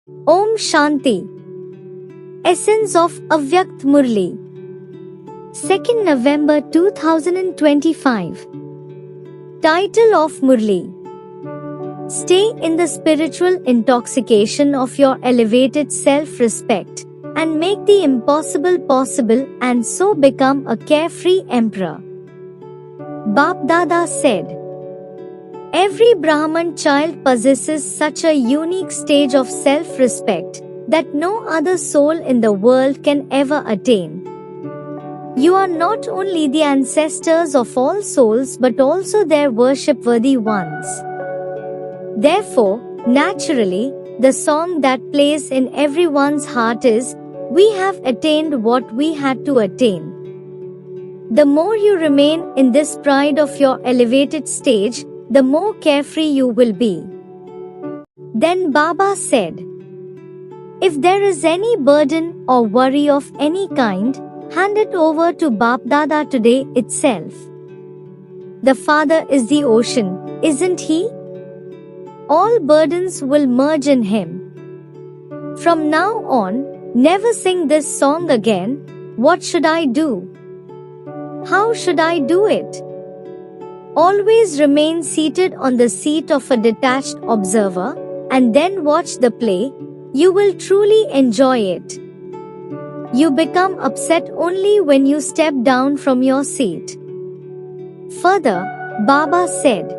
Om Shanti. Essence of Avyakt Murli. 2nd November 2025. Title of Murli. Stay in the spiritual intoxication of your elevated self-respect and make the impossible possible and so become a carefree emperor. Bap Dada said, every Brahman child possesses such a unique stage of self-respect that no other soul in the world can ever attain. You are not only the ancestors of all souls but also their worship-worthy ones. Therefore, naturally, the song that plays in everyone's heart is, "We have attained what we had to attain." The more you remain in this pride of your elevated stage, the more carefree you will be. Then Baba said, if there is any burden or worry of any kind, hand it over to Bap Dada today itself. The Father is the ocean, isn't he? All burdens will merge in him. From now on, never sing this song again. What should I do? How should I do it? Always remain seated on the seat of a detached observer and then watch the play. You will truly enjoy it. You become upset only when you step down from your seat. Further, Baba said,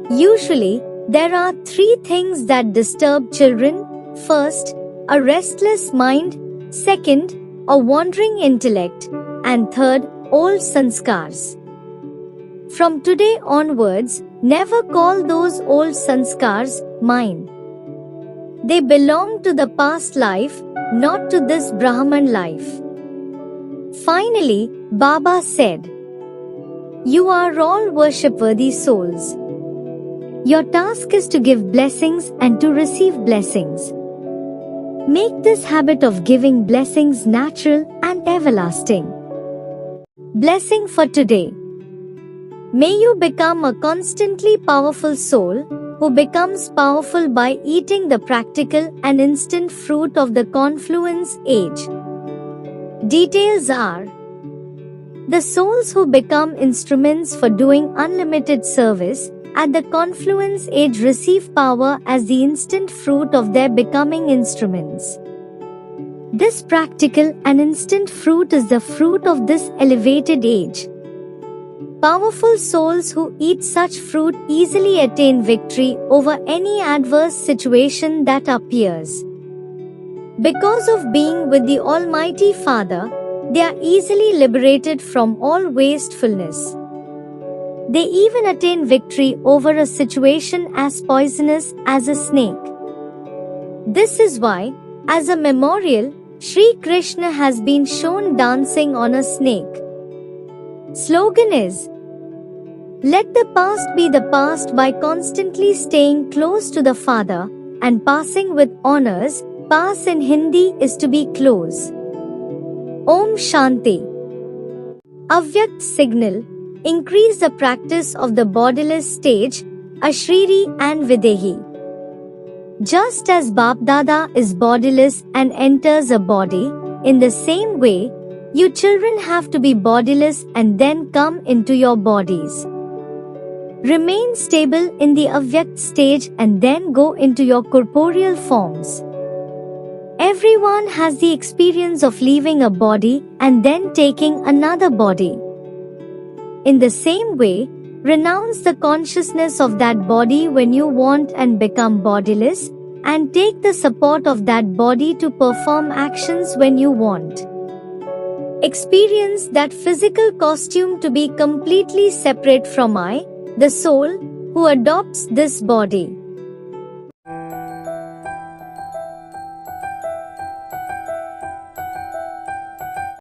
usually, there are three things that disturb children. First, a restless mind. Second, a wandering intellect. And third, old sanskars. From today onwards, never call those old sanskars mine. They belong to the past life, not to this Brahman life. Finally, Baba said, you are all worship-worthy souls. Your task is to give blessings and to receive blessings. Make this habit of giving blessings natural and everlasting. Blessing for today. May you become a constantly powerful soul who becomes powerful by eating the practical and instant fruit of the confluence age. Details are: the souls who become instruments for doing unlimited service at the confluence age receive power as the instant fruit of their becoming instruments. This practical and instant fruit is the fruit of this elevated age. Powerful souls who eat such fruit easily attain victory over any adverse situation that appears. Because of being with the Almighty Father, they are easily liberated from all wastefulness. They even attain victory over a situation as poisonous as a snake. This is why, as a memorial, Sri Krishna has been shown dancing on a snake. Slogan is, let the past be the past by constantly staying close to the Father and passing with honors. Pass in Hindi is to be close. Om Shanti. Avyakt signal. Increase the practice of the bodiless stage, Ashriri and Videhi. Just as Bap Dada is bodiless and enters a body, in the same way, you children have to be bodiless and then come into your bodies. Remain stable in the Avyakt stage and then go into your corporeal forms. Everyone has the experience of leaving a body and then taking another body. In the same way, renounce the consciousness of that body when you want and become bodiless, and take the support of that body to perform actions when you want. Experience that physical costume to be completely separate from I, the soul, who adopts this body.